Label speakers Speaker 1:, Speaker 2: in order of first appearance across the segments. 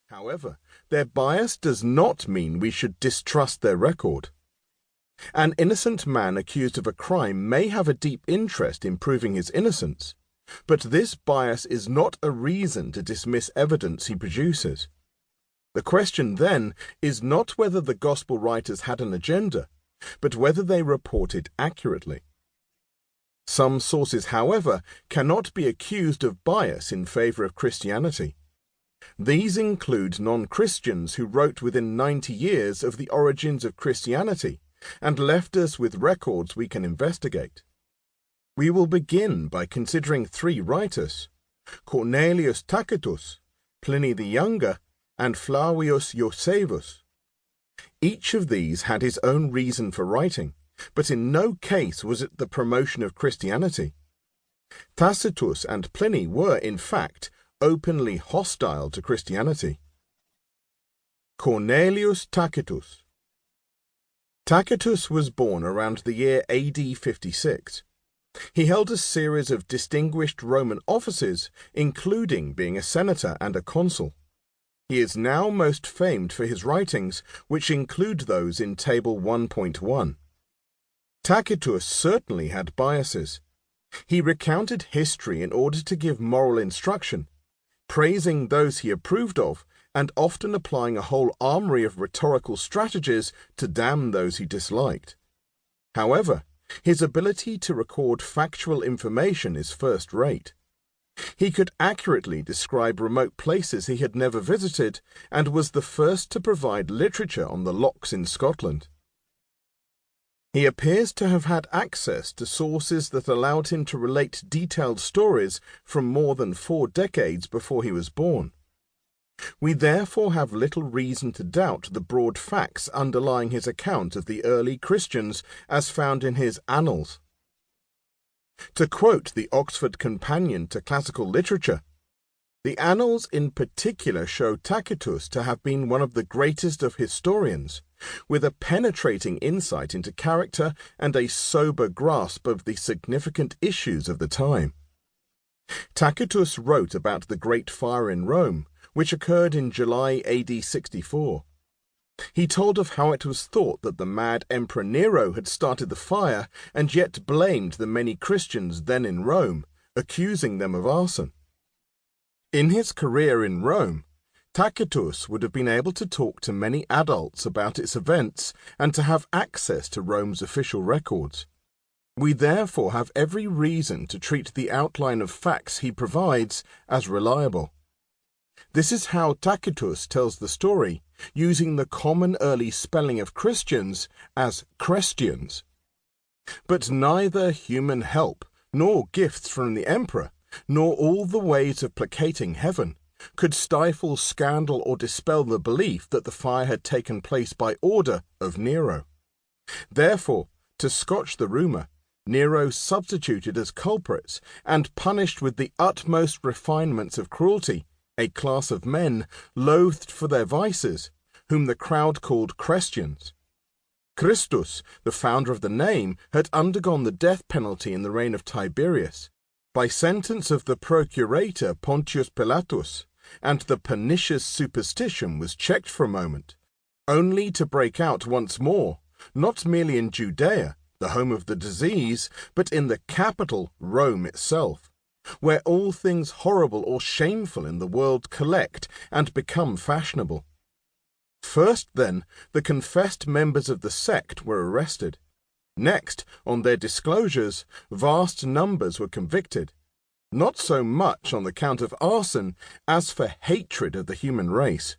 Speaker 1: However, their bias does not mean we should distrust their record. An innocent man accused of a crime may have a deep interest in proving his innocence, but this bias is not a reason to dismiss evidence he produces. The question then is not whether the Gospel writers had an agenda, but whether they reported accurately. Some sources, however, cannot be accused of bias in favor of Christianity. These include non-Christians who wrote within 90 years of the origins of Christianity and left us with records we can investigate. We will begin by considering three writers: Cornelius Tacitus, Pliny the Younger, and Flavius Josephus. Each of these had his own reason for writing, but in no case was it the promotion of Christianity. Tacitus and Pliny were, in fact, openly hostile to Christianity. Cornelius Tacitus. Tacitus was born around the year AD 56. He held a series of distinguished Roman offices, including being a senator and a consul. He is now most famed for his writings, which include those in Table 1.1. Tacitus certainly had biases. He recounted history in order to give moral instruction, praising those he approved of, and often applying a whole armory of rhetorical strategies to damn those he disliked. However, his ability to record factual information is first-rate. He could accurately describe remote places he had never visited, and was the first to provide literature on the lochs in Scotland. He appears to have had access to sources that allowed him to relate detailed stories from more than 4 decades before he was born. We therefore have little reason to doubt the broad facts underlying his account of the early Christians as found in his Annals. To quote the Oxford Companion to Classical Literature, "The Annals in particular show Tacitus to have been one of the greatest of historians, with a penetrating insight into character and a sober grasp of the significant issues of the time." Tacitus wrote about the Great Fire in Rome, which occurred in July AD 64. He told of how it was thought that the mad Emperor Nero had started the fire, and yet blamed the many Christians then in Rome, accusing them of arson. In his career in Rome, Tacitus would have been able to talk to many adults about its events and to have access to Rome's official records. We therefore have every reason to treat the outline of facts he provides as reliable. This is how Tacitus tells the story, using the common early spelling of Christians as Christians. But neither human help, nor gifts from the emperor, nor all the ways of placating heaven, could stifle scandal or dispel the belief that the fire had taken place by order of Nero. Therefore, to scotch the rumour, Nero substituted as culprits and punished with the utmost refinements of cruelty a class of men loathed for their vices, whom the crowd called Christians. Christus, the founder of the name, had undergone the death penalty in the reign of Tiberius, by sentence of the procurator Pontius Pilatus, and the pernicious superstition was checked for a moment, only to break out once more, not merely in Judea, the home of the disease, but in the capital, Rome itself, where all things horrible or shameful in the world collect and become fashionable. First, then, the confessed members of the sect were arrested. Next, on their disclosures, vast numbers were convicted, not so much on the count of arson as for hatred of the human race.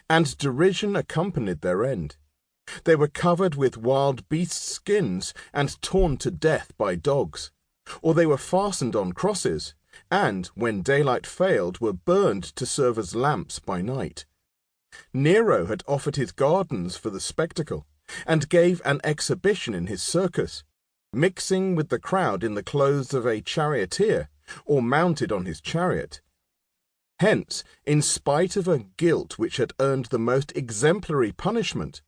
Speaker 1: And derision accompanied their end. They were covered with wild beast skins and torn to death by dogs, or they were fastened on crosses, and, when daylight failed, were burned to serve as lamps by night. Nero had offered his gardens for the spectacle, and gave an exhibition in his circus, mixing with the crowd in the clothes of a charioteer, or mounted on his chariot. Hence, in spite of a guilt which had earned the most exemplary punishment,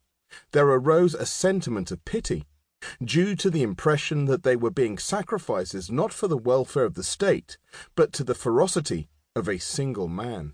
Speaker 1: there arose a sentiment of pity, due to the impression that they were being sacrifices not for the welfare of the state, but to the ferocity of a single man.